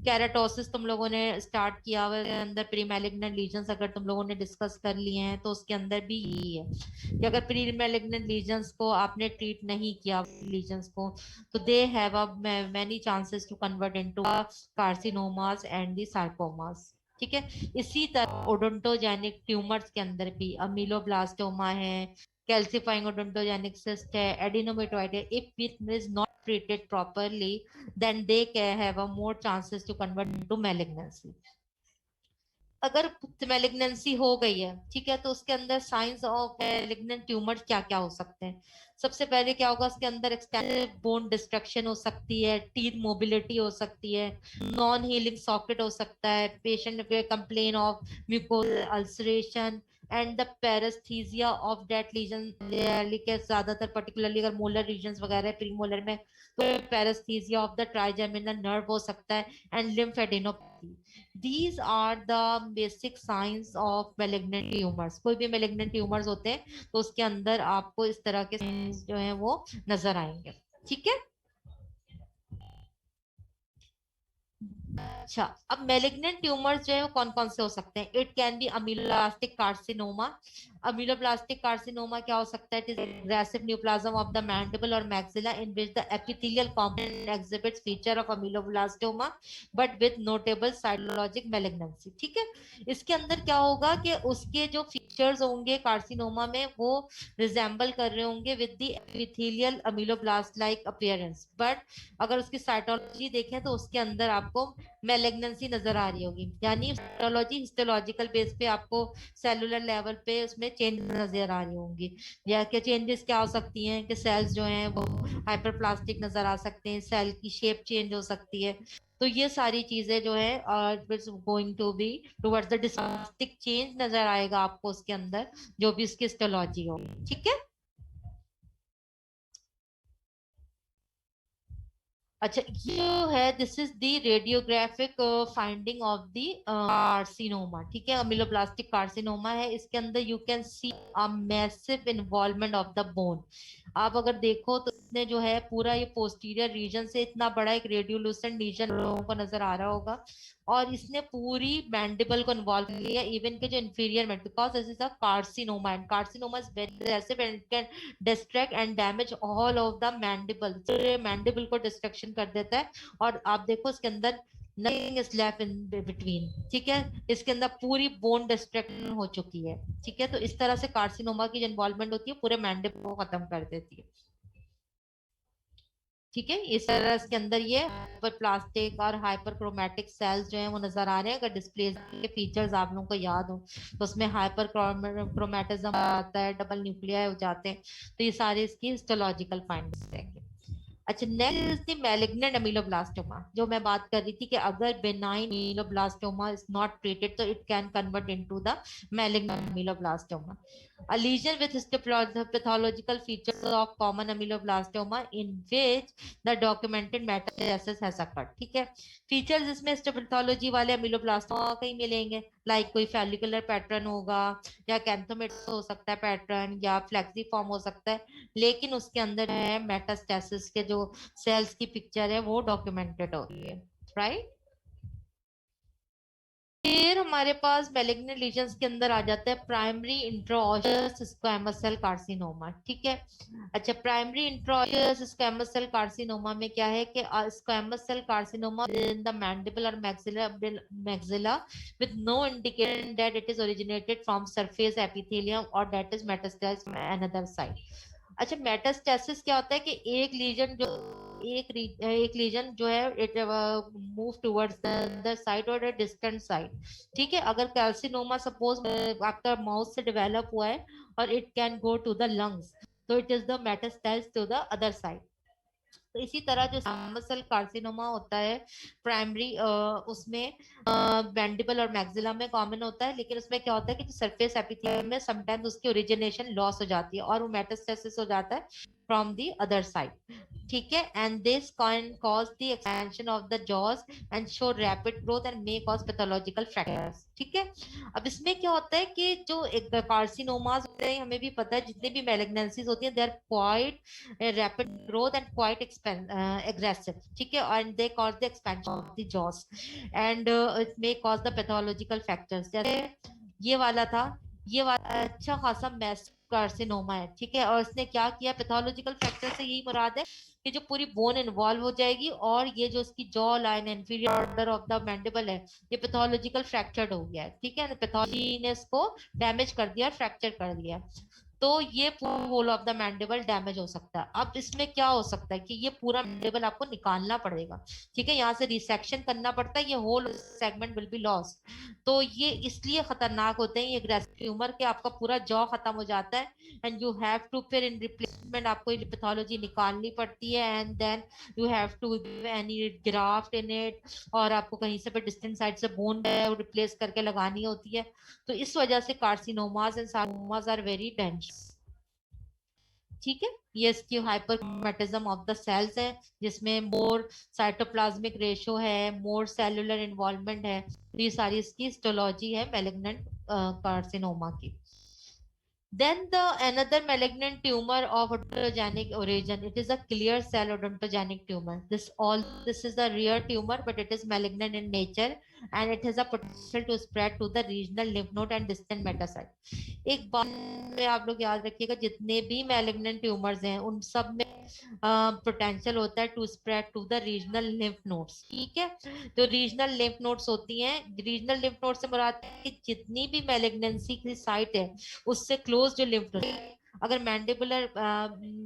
कैराटोसिस तुम लोगों ने स्टार्ट किया हुआ है, अंदर प्री मैलिग्नेंट लीजन्स अगर तुम लोगों ने डिस्कस कर लिए हैं तो उसके अंदर भी यही है कि अगर प्री मैलिग्नेंट लीजन्स को आपने ट्रीट नहीं किया लीजन्स को, तो they have a many chances to convert into carcinomas and the sarcomas. ठीक है। इसी तरह ओडोंटोजेनिक ट्यूमर्स के अंदर भी अमीलोब्लास्टोमा है, calcifying odontogenic cyst है, adenomatoid है, if it is not treated properly then they can have a more chances to convert into malignancy। अगर मेलिग्नेंसी हो गई है, ठीक है, तो उसके अंदर साइंस ऑफ मेलिग्नेंट ट्यूमर क्या क्या हो सकते हैं। सबसे पहले क्या होगा, उसके अंदर एक्सटेंसिव बोन डिस्ट्रक्शन हो सकती है, टीथ मोबिलिटी हो सकती है, नॉन हीलिंग सॉकेट हो सकता है, patient complain of mucosal ulceration and the paraesthesia of that lesion. ज्यादातर पर्टिकुलरली अगर मोलर रीजन्स वगैरह प्री मोलर में तो paraesthesia of the trigeminal nerve हो सकता है and lymphadenopathy. These are the basic signs of malignant tumors। कोई भी malignant tumors होते हैं तो उसके अंदर आपको इस तरह के signs जो है वो नजर आएंगे। ठीक है। अच्छा, अब मेलिग्नेंट ट्यूमर्स जो है वो कौन कौन से हो सकते हैं? It can be ameloblastic carcinoma. Ameloblastic carcinoma क्या हो सकता है? It is aggressive neoplasm of the mandible और maxilla in which the epithelial component exhibits feature of ameloblastoma but with notable cytologic malignancy. ठीक है, इसके अंदर क्या होगा कि उसके जो फीचर्स होंगे कार्सिनोमा में वो रिजेंबल कर रहे होंगे with the epithelial ameloblast like appearance, but अगर उसकी साइटोलॉजी देखें तो उसके अंदर आपको मेलेग्नेंसी नजर आ रही होगी, यानी साइटोलॉजी हिस्टोलॉजिकल बेस पे आपको सेलुलर लेवल पे उसमें चेंज नजर आ रही होंगी। या क्या चेंजेस क्या हो सकती हैं कि सेल्स जो हैं वो हाइपरप्लास्टिक नजर आ सकते हैं, सेल की शेप चेंज हो सकती है। तो ये सारी चीजें जो है going to be towards the dysplastic change नजर आएगा आपको उसके अंदर, जो भी उसकी हिस्टोलॉजी हो। ठीक है, अच्छा ये जो है this is the radiographic finding of the carcinoma. ठीक है, अमीलोब्लास्टिक कार्सिनोमा है, इसके अंदर you can see a massive involvement of the bone. आप अगर देखो तो इसने जो है पूरा ये पोस्टीरियर रीजन से इतना बड़ा एक रेडियोलुसेंट लीजन लोगों को नजर आ रहा होगा, और इसने पूरी मैंडिबल को इन्वॉल्व किया, इवन के जो इंफीरियर मैंड, because this is a carcinoma and carcinoma is very aggressive and it can distract and damage all of the mandible, mandible को डिस्ट्रक्शन कर देता है। और आप देखो इसके अंदर nothing is left in between. ठीक है, इसके अंदर पूरी बोन डिस्ट्रक्शन हो चुकी है। ठीक है, तो इस तरह से कार्सिनोमा की जो इन्वॉल्वमेंट होती है पूरे मैंडिबल को खत्म कर देती है। ठीक है, इस तरह इसके अंदर ये हाइपर प्लास्टिक और हाइपर क्रोमेटिक सेल्स जो है वो नजर आ रहे हैं। अगर डिस्प्ले के फीचर्स आप लोगों को याद हो तो उसमें हाइपर क्रोमेटिज्म आता है, डबल न्यूक्लियाई हो जाते हैं। तो ये सारे इसकी हिस्टोलॉजिकल फाइंडिंग्स रहेंगे। अच्छा, next is the malignant ameloblastoma, जो मैं बात कर रही थी कि अगर benign ameloblastoma is not treated तो it can convert into the malignant ameloblastoma. A lesion with histopathological features of common ameloblastoma in which the documented metastasis has occurred। ठीक है, फीचर्स इसमें हिस्टोपैथोलॉजी वाले अमीलोब्लास्टोमा का ही मिलेंगे, लाइक कोई फेलिकुलर पैटर्न होगा, या कैंथोमेटस हो सकता है पैटर्न, या फ्लेक्सिफॉर्म हो सकता है, लेकिन उसके अंदर है मेटास्टेसिस के जो सेल्स की पिक्चर है वो डॉक्यूमेंटेड हो रही है। राइट, फिर हमारे पास मेलिग्नेंट लीजन्स के अंदर आ जाता है primary intraosseous squamous cell carcinoma. ठीक है, अच्छा primary intraosseous squamous cell carcinoma में क्या है कि squamous cell carcinoma in the mandible और maxilla with no indication that it is originated from surface epithelium or that is metastasized from another side। अच्छा, metastasis क्या होता है कि एक लीजन जो एक लीजन जो है it move towards the side और डिस्टेंट साइड। ठीक है, अगर कैल्सिनोमा सपोज आपका माउथ से डेवलप हुआ है और it can go to the lungs, तो it is the metastasis to the other side. तो इसी तरह जो स्क्वैमस सेल कार्सिनोमा होता है प्राइमरी, उसमें मैंडिबल और मैक्सिला में कॉमन होता है, लेकिन उसमें क्या होता है कि सरफेस एपिथेलियम में समटाइम्स उसकी ओरिजिनेशन लॉस हो जाती है और वो मेटास्टेसिस हो जाता है फ्रॉम द अदर साइड। ठीक है, and this can cause the expansion of the jaws and show rapid growth and may cause pathological fractures. ठीक है, अब इसमें क्या होता है कि जो एक कार्सिनोमास होते हैं, हमें भी पता है जितने भी मेलिग्नेंसीज होती हैं they are quite rapid growth and quite aggressive। ठीक है, and they cause the expansion of the jaws and it may cause the pathological factors, जैसे ये वाला था, ये वाला अच्छा खासा मैस कार्सिनोमा है। ठीक है, और इसने क्या किया, पैथोलॉजिकल फैक्टर से यही मुराद है कि जो पूरी बोन इन्वॉल्व हो जाएगी और ये जो इसकी jaw line inferior order of the mandible है ये पैथोलॉजिकल फ्रैक्चर्ड हो गया है। ठीक है, पैथोलॉजी ने इसको डैमेज कर दिया, फ्रैक्चर कर दिया, तो ये whole of the mandible damage हो सकता है। अब इसमें क्या हो सकता है कि ये पूरा मैंडिबल आपको निकालना पड़ेगा। ठीक है, यहाँ से रिसेक्शन करना पड़ता है, ये whole segment will be loss. तो ये इसलिए खतरनाक होते हैं ये aggressive ट्यूमर के, आपका पूरा जॉ खत्म हो जाता है एंड यू हैव टू फिर इन रिप्लेसमेंट आपको ये पैथोलॉजी निकालनी पड़ती है and then you have to any graft in it, और आपको कहीं से भी डिस्टेंट साइड से बोन रिप्लेस करके लगानी होती है। तो इस वजह से carcinomas and sarcomas are very dangerous. ठीक है, ये इसकी हाइपरक्रोमेटिज्म ऑफ द सेल्स है जिसमें मोर साइटोप्लाज्मिक रेशो है, मोर सेलुलर इन्वॉल्वमेंट है। तो ये सारी इसकी हिस्टोलॉजी है मेलिग्नेंट कार्सिनोमा की। Then the another malignant tumor of odontogenic origin. It is a clear cell odontogenic tumor. This is a rare tumor, but it is malignant in nature, and it has a potential to spread to the regional lymph node and distant metasite. एक बात में आप लोग याद रखिएगा, जितने भी malignant tumours हैं उन सब में पोटेंशियल होता है to spread to the regional lymph nodes. ठीक है, तो रीजनल लिम्फ नोड्स होती हैं, रीजनल लिम्फ नोड से मुराद है कि जितनी भी मैलिग्नेंसी की साइट है उससे क्लोज जो लिम्फ नोड, अगर मैंडिबुलर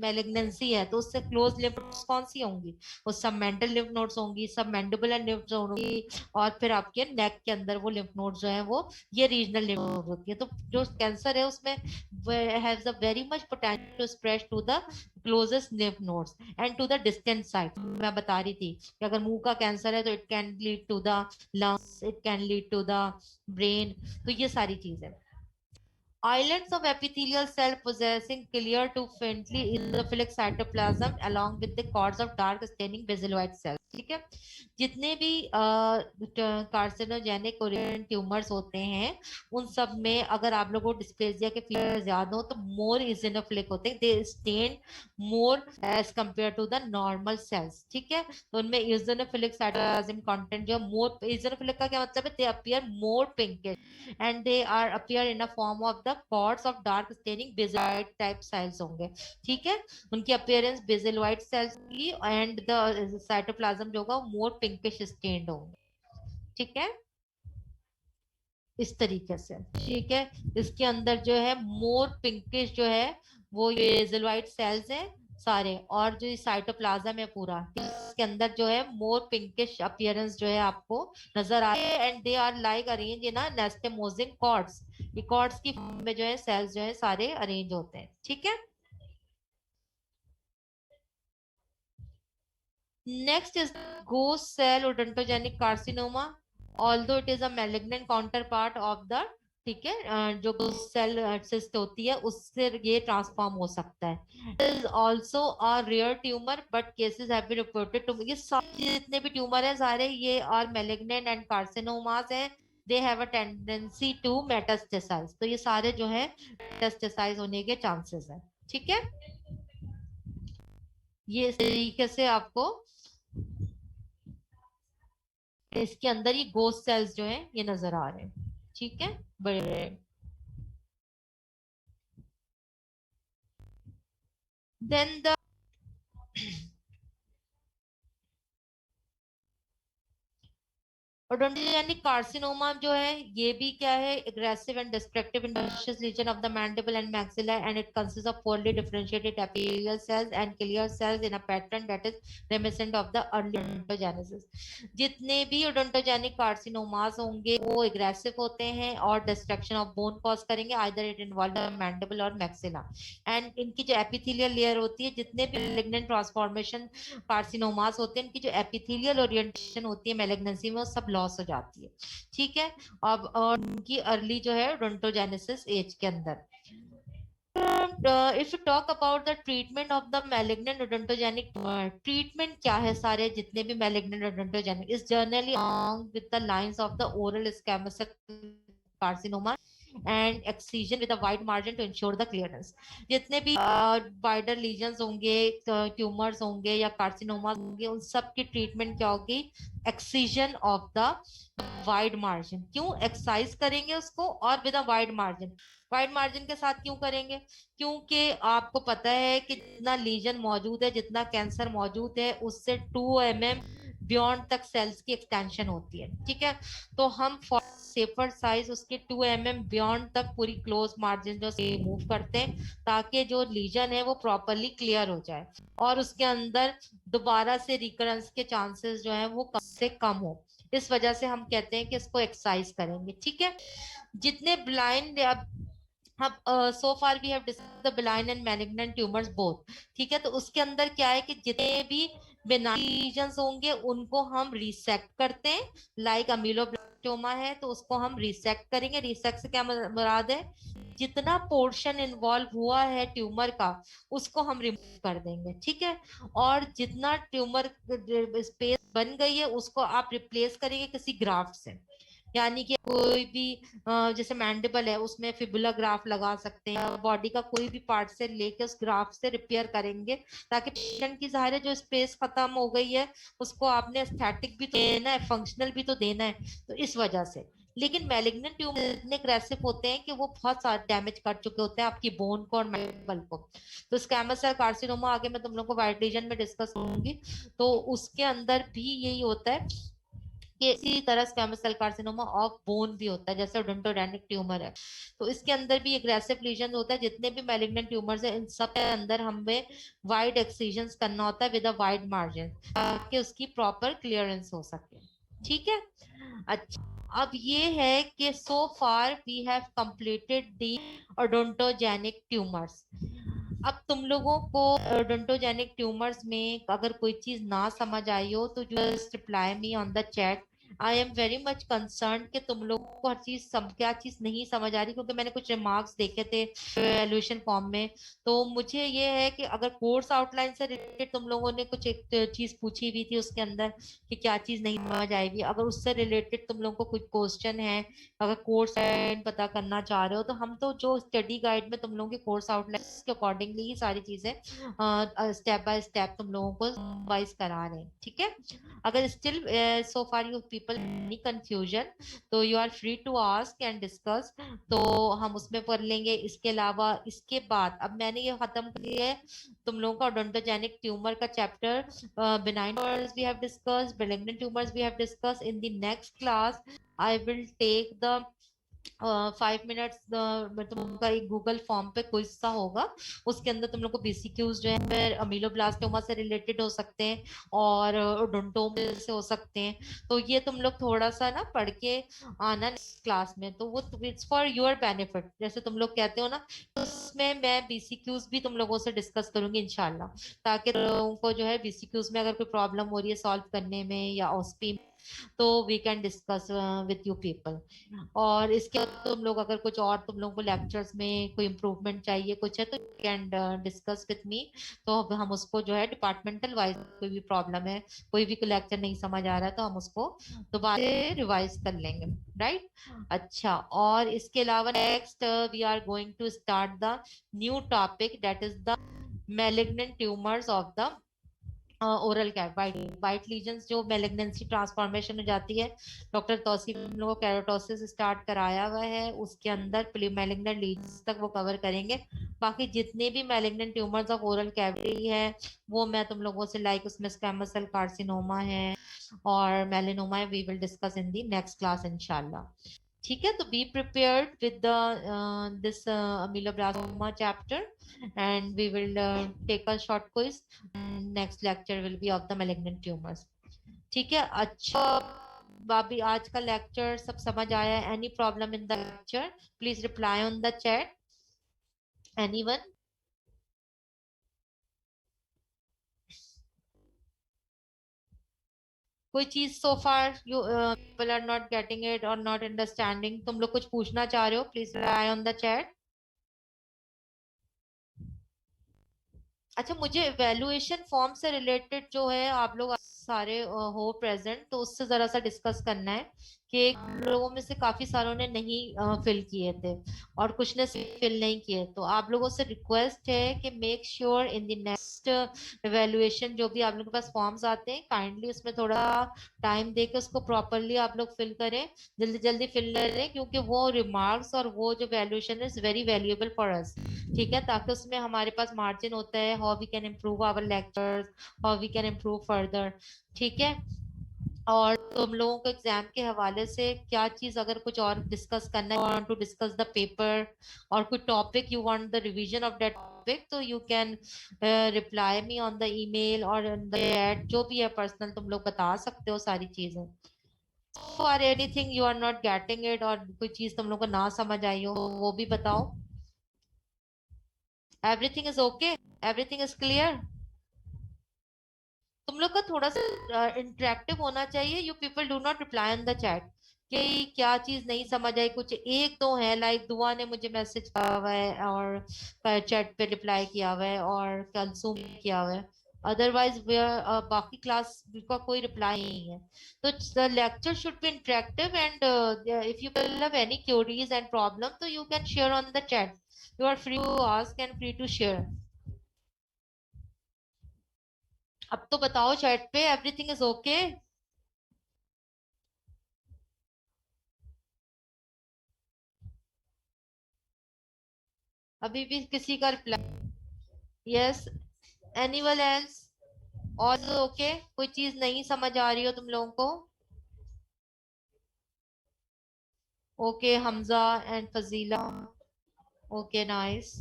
मैलिग्नेंसी है तो उससे क्लोज लिम्फ नोड्स कौन सी होंगी, वो सब मेंटल लिम्फ नोड्स होंगी, सब मैंडिबुलर लिम्फ नोड होंगी, और फिर आपके नेक के अंदर वो लिम्फ नोड जो है वो ये रीजनल लिम्फ नोड होती है। तो जो कैंसर है उसमें has a very much potential to spread to the closest lymph nodes and to the distant site. मैं बता रही थी कि अगर मुंह का कैंसर है तो it can lead to the lungs, it can lead to the brain, तो ये सारी चीजें। Islands of epithelial cell possessing clear to faintly eosinophilic cytoplasm along with the cords of dark staining basaloid cells। ठीक है, जितने भी carcinogenic Orient tumours होते हैं उन सब में अगर आप लोगों को डिस्प्लेजिया के फीचर ज्यादा हो तो मोर इजिनोफिलिक होते हैं, they stain more as compare to the normal cells. ठीक है, तो उनमें इजिनोफिलिक साइटोप्लाज्म कंटेंट जो मोर, इजिनोफिलिक का क्या मतलब है, दे appear more pinkish and they are appear in a form of the cords of dark staining basaloid type cells होंगे। ठीक है, उनकी appearance basaloid cells की and the cytoplasm जो होगा मोर पिंकिश स्टेन्ड होंगे। ठीक है, इस तरीके से। ठीक है, इसके अंदर जो है मोर पिंकिश जो है वो ये बेसलोइड सेल्स हैं सारे, और जो साइटोप्लाज्म है पूरा इसके अंदर जो है मोर पिंकिश अपीयरेंस जो है आपको नजर आ रही है। And they are like arrange in anastomosing cords, ये कॉर्ड्स की फॉर्म में जो है सेल्स जो है सारे अरेंज होते हैं। ठीक है, next is ghost cell odontogenic carcinoma, although it is a malignant counterpart of the, ठीक है, जो सेल सिस्ट होती है उससे ये ट्रांसफॉर्म हो सकता है। It is also a rare tumour but cases have been reported too, ये सारे जितने भी ट्यूमर हैं सारे ये आर मैलिग्नेंट एंड कार्सिनोमास हैं, they have a tendency to metastasise, तो ये सारे जो है मेटास्टेसाइज होने के चांसेस हैं। ठीक है, ये इस तरीके से आपको इसके अंदर ही गोस्ट सेल्स जो हैं ये नजर आ रहे हैं। ठीक है, बड़े बड़े। देन द ओडोंटोजेनिक कार्सिनोमा जो है ये भी क्या है, aggressive and destructive industrial region of the mandible and maxilla and it consist of poorly differentiated epithelial cells and clear cells in a pattern that is reminiscent of the early odontogenesis. जितने भी odontogenic carcinomas होंगे वो aggressive होते हैं और destruction of bone cause करेंगे, either it involve the mandible और maxilla. And इनकी जो एपिथेलियल लेयर होती है, जितने भी लिग्नेंट ट्रांसफॉर्मेशन कार्सिनोमास होते हैं, इनकी जो एपिथेलियल ओरिएंटेशन होती है मैलिग्नेंसी में वो सब लॉस हो जाती है। ठीक है, अब और उनकी अर्ली जो है ओडोंटोजेनेसिस एज के अंदर। If you talk about the treatment of the malignant odontogenic treatment क्या है, सारे जितने भी malignant odontogenic is generally along with the lines of the oral squamous cell carcinoma and excision with a wide margin to ensure the clearance। जितने भी wider lesions होंगे, tumours होंगे या कार्सिनोमा होंगे, उन सब की ट्रीटमेंट क्या होगी, excision of the wide margin. क्यों एक्सरसाइज करेंगे उसको और with a wide margin, wide margin के साथ क्यों करेंगे, क्योंकि आपको पता है कि जितना लीजन मौजूद है, जितना कैंसर मौजूद है, उससे 2 mm बियॉन्ड तक सेल्स की एक्सटेंशन होती है। ठीक है, तो हम फॉर सेफर साइज उसके 2 mm बियॉन्ड तक पूरी क्लोज मार्जिन जो मूव करते हैं ताकि जो लीजन है वो प्रॉपरली क्लियर हो जाए और उसके अंदर दोबारा से रिकरेंस के चांसेस जो है वो कम से कम हो। इस वजह से हम कहते हैं कि इसको एक्सरसाइज करेंगे। ठीक है, जितने ब्लाइंड हम so far we have discussed the benign and malignant tumours both. ठीक है, तो उसके अंदर क्या है कि जितने भी बेनाइन लीजन्स होंगे उनको हम रिसेक्ट करते हैं, लाइक अमीलोब्लास्टोमा है तो उसको हम रिसेक्ट करेंगे। रिसेक्ट से क्या मुराद है, जितना पोर्शन इन्वॉल्व हुआ है ट्यूमर का उसको हम रिमूव कर देंगे। ठीक है, और जितना ट्यूमर स्पेस बन गई है उसको आप रिप्लेस करेंगे किसी ग्राफ्ट से। यानी कि कोई भी जैसे मैंडिबल है उसमें फिबुला ग्राफ लगा सकते हैं, बॉडी का कोई भी पार्ट से लेके उस ग्राफ से रिपेयर करेंगे, ताकि पेशेंट की ज़ाहिर है जो स्पेस खत्म हो गई है उसको आपने एस्थेटिक भी तो देना है, फंक्शनल भी तो देना है, तो इस वजह से। लेकिन मैलिग्नेंट ट्यूमर इतने अग्रेसिव होते हैं कि वो बहुत सारा डैमेज कर चुके होते हैं आपकी बोन को और मैंडिबल को। तो स्क्वैमस सेल कार्सिनोमा आगे मैं तुम लोग को वाइट लीजन में डिस्कस करूंगी, तो उसके अंदर भी यही होता है कि इसी तरह squamous cell carcinoma of bone भी होता है, जैसे ओडोंटोडेंड्रिक ट्यूमर है। तो इसके अंदर भी एग्रेसिव लीजन होता है, जितने भी मैलिग्नेंट ट्यूमर्स है इन सब के अंदर हमें वाइड एक्सीजन करना होता है विद अ वाइड मार्जिन, ताकि उसकी प्रॉपर क्लियरेंस हो सके। ठीक है। अच्छा, अब ये है कि so far we have completed the odontogenic tumours. अब तुम लोगों को ओडोंटोजेनिक ट्यूमर्स में अगर कोई चीज ना समझ आई हो तो just reply me on the chat. I am very much concern कि तुम लोगों को हर चीज क्या चीज नहीं समझ आ रही, क्योंकि मैंने कुछ रिमार्क्स देखे थे एवल्यूशन फॉर्म में। तो मुझे ये है कि अगर कोर्स आउटलाइन से रिलेटेड तुम लोगों ने कुछ एक चीज पूछी हुई थी उसके अंदर कि क्या चीज नहीं समझ आएगी, अगर उससे रिलेटेड तुम लोगों को कुछ क्वेश्चन है, अगर कोर्स आउटलाइन पता करना चाह रहे हो, तो हम तो जो स्टडी गाइड में तुम लोगों के कोर्स आउटलाइन के अकॉर्डिंगली ही सारी चीजें स्टेप बाय स्टेप तुम लोगों को वाइज करा रहे हैं। ठीक है। अगर still so far you people any confusion, तो you are free to ask and discuss, तो हम उसमें पढ़ लेंगे। इसके अलावा इसके बाद अब मैंने ये खत्म कर दिया है तुम लोगों का ओडोंटोजेनिक ट्यूमर का chapter. benign tumors we have discussed, malignant tumors we have discussed. In the next class I will take the 5 minutes, तुमका एक गूगल फॉर्म पे क्विज सा होगा, उसके अंदर तुम लोग को बीसीक्यूज जो है अमीलोब्लास्टोमा से रिलेटेड हो सकते हैं और ओडोंटोमा से हो सकते हैं। तो ये तुम लोग थोड़ा सा ना पढ़ के आना क्लास में, तो वो इट्स फॉर योर बेनिफिट, जैसे तुम लोग कहते हो ना। तो उसमें मैं बीसीक्यूज भी तुम लोगों से डिस्कस करूंगी इंशाल्लाह, ताकि लोगों को जो है बीसीक्यूज में अगर कोई प्रॉब्लम हो रही है सॉल्व करने में या ऑस्पी, तो we can discuss with you people. और इसके बाद तुम लोग अगर कुछ और तुम लोगों को लेक्चर्स में कोई इम्प्रूवमेंट चाहिए कुछ है, तो कैन डिस्कस विद मी। तो अब हम उसको जो है डिपार्टमेंटल वाइज कोई भी प्रॉब्लम है, कोई भी लेक्चर नहीं समझ आ रहा है, तो हम उसको दोबारा रिवाइज कर लेंगे। राइट। अच्छा, और इसके अलावा next we are going to start the new topic, that is the malignant tumors of the oral कैप वाइट वाइट लीजन्स, जो मेलिग्नेंसी ट्रांसफॉर्मेशन हो जाती है। डॉक्टर तौसीफ हम लोगों को कैरोटोसिस स्टार्ट कराया हुआ है, उसके अंदर मेलिग्नेंट लीजन्स तक वो कवर करेंगे। बाकी जितने भी malignant tumours of oral cavity है वो मैं तुम लोगों से लाइक उसमें स्क्वैमस सेल कार्सिनोमा है और मेलेनोमा है, we will discuss in the next class इंशाल्लाह। ठीक है। तो be prepared with the this ameloblastoma chapter, and we will take a short quiz. Next lecture will be of the malignant tumors. ठीक है। अच्छा, बाबी आज का लेक्चर सब समझ आया? Any problem in the lecture? Please reply on the chat. Anyone? कोई चीज so far you people are not getting it और नॉट अंडरस्टैंडिंग, तुम लोग कुछ पूछना चाह रहे हो, please reply on the chat. अच्छा, मुझे वैल्यूएशन फॉर्म से रिलेटेड जो है आप लोग सारे हो प्रेजेंट, तो उससे जरा सा डिस्कस करना है कि लोगों में से काफी सारों ने नहीं फिल किए थे और कुछ ने फिल नहीं किए। तो आप लोगों से रिक्वेस्ट है कि make sure in the next evaluation जो भी आप लोगों के पास फॉर्म्स आते हैं, काइंडली उसमें थोड़ा टाइम दे के उसको प्रॉपरली आप लोग फिल करें, जल्दी जल्दी फिल करें, क्योंकि वो रिमार्क्स और वो जो valuation is very valuable for us. ठीक है, ताकि उसमें हमारे पास मार्जिन होता है, how we can improve our lectures, how we can improve further. ठीक है। और तुम लोगों को एग्जाम के हवाले से क्या चीज अगर कुछ और डिस्कस करना है, want to discuss the paper और कोई topic you want the revision of that topic, तो you can reply me on the email और इन द चैट, जो भी है पर्सनल तुम लोग बता सकते हो सारी चीजें। For anything you are not getting it और कोई चीज तुम लोग को ना समझ आई हो वो भी बताओ। Everything is okay? Everything is clear? तुम लोग का थोड़ा सा इंटरेक्टिव होना चाहिए। You people do not reply on the chat कि क्या चीज नहीं समझ आई। कुछ एक दो है, लाइक दुआ ने मुझे मैसेज किया हुआ है और चैट पे रिप्लाई किया हुआ है और कलसूम किया हुआ है। अदरवाइज बाकी क्लास का कोई रिप्लाई नहीं है। तो the lecture should be interactive and if you have any queries and problem तो you can share on the chat, you are free to ask and free to share. अब तो बताओ चैट पे एवरीथिंग इज ओके। अभी भी किसी का reply? Yes, anyone else? और ओके, कोई चीज नहीं समझ आ रही हो तुम लोगों को? Okay, Hamza and Fazila. Okay, nice.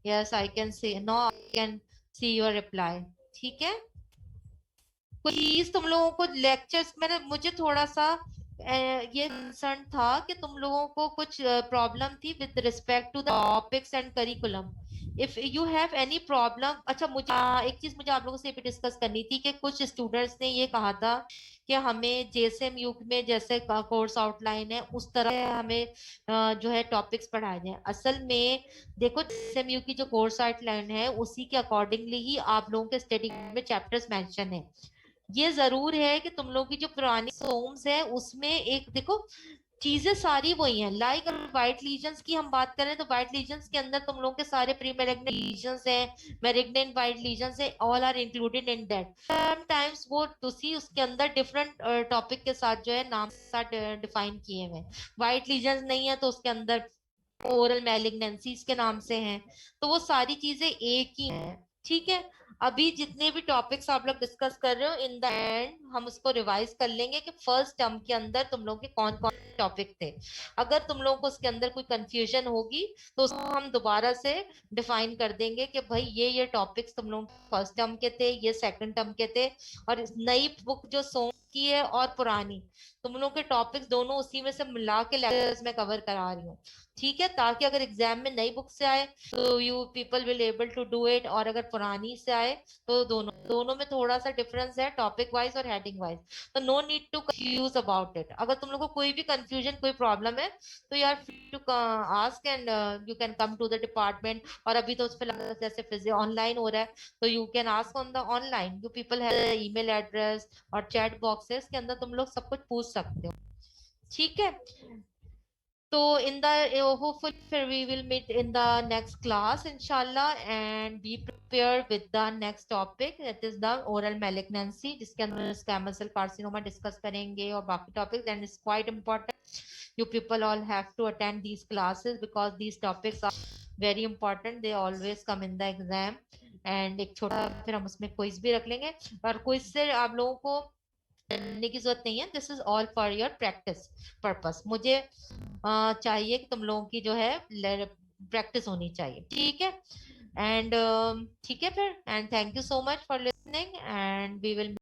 Yes, I can see, no I can see your reply. ठीक है। प्लीज तुम लोगों को लेक्चर्स, मैंने मुझे थोड़ा सा ये कंसर्न था कि तुम लोगों को कुछ प्रॉब्लम थी with respect to the topics and curriculum. If you have any problem, अच्छा मुझे एक चीज मुझे आप लोगों से भी डिस्कस करनी थी कि कुछ स्टूडेंट्स ने ये कहा था कि हमें जेएसएम में जैसे कोर्स आउटलाइन है उस तरह हमें जो है टॉपिक्स पढ़ाए जाए। असल में देखो, जेएसएम की जो कोर्स आउटलाइन है उसी के अकॉर्डिंगली ही आप लोगों के स्टडी में चैप्टर्स मेंशन है। ये जरूर है कि तुम लोग की जो पुरानी सोम्स है उसमें एक देखो चीजें सारी वही हैं। लाइक अगर व्हाइट लीजन्स की हम बात करें तो व्हाइट लीजन्स के अंदर तुम लोग के सारे प्री मेलिग्नेंट लीजन्स हैं, मेलिग्नेंट व्हाइट लीजन्स है, all are included in that. Sometimes वो उसी उसके अंदर डिफरेंट टॉपिक के साथ जो है नाम के साथ डिफाइन किए हुए हैं। व्हाइट लीजन्स नहीं है तो उसके अंदर ओरल मैलिग्नेंसीज के नाम से हैं। तो वो सारी चीजें एक ही हैं। ठीक है। अभी जितने भी टॉपिक्स आप लोग डिस्कस कर रहे हो, इन द एंड हम उसको रिवाइज कर लेंगे कि फर्स्ट टर्म के अंदर तुम लोग के कौन कौन टॉपिक थे। अगर तुम लोगों को उसके अंदर कोई कंफ्यूजन होगी तो उसको हम दोबारा से डिफाइन कर देंगे कि भाई ये टॉपिक्स तुम लोग फर्स्ट टर्म के थे, ये सेकंड टर्म के थे। और इस नई बुक जो सोम की है और पुरानी, तुम लोग के टॉपिक्स दोनों उसी में से मिला के लेक्चर्स में कवर करा रही हूँ। ठीक है, ताकि अगर एग्जाम में नई बुक से आए तो you people will able to do it, और अगर पुरानी से आए तो दोनों दोनों में थोड़ा सा डिफरेंस है टॉपिक वाइज और हेडिंग वाइज। तो no need to confuse about it. अगर तुम लोग को कोई भी कंफ्यूजन कोई प्रॉब्लम है तो यार free to ask and you can come to the department. और अभी तो उस पर जैसे ऑनलाइन हो रहा है तो you can ask on the online, you people have email address और चैट बॉक्सेस के अंदर तुम लोग सब कुछ पूछ सकते हो। ठीक है। So in the hopefully we will meet in the next class inshallah, and be prepared with the next topic, that is the oral malignancy जिसके अंदर squamous cell carcinoma discuss करेंगे और बाकी topics, and it's quite important you people all have to attend these classes because these topics are very important, they always come in the exam। and एक छोटा फिर हम उसमें क्विज भी रख लेंगे, और क्विज से आप लोगों को करने की जरूरत नहीं है, this is all for your practice purpose. मुझे चाहिए कि तुम लोगों की जो है प्रैक्टिस होनी चाहिए। ठीक है। एंड ठीक है फिर, and thank you so much for listening, and we will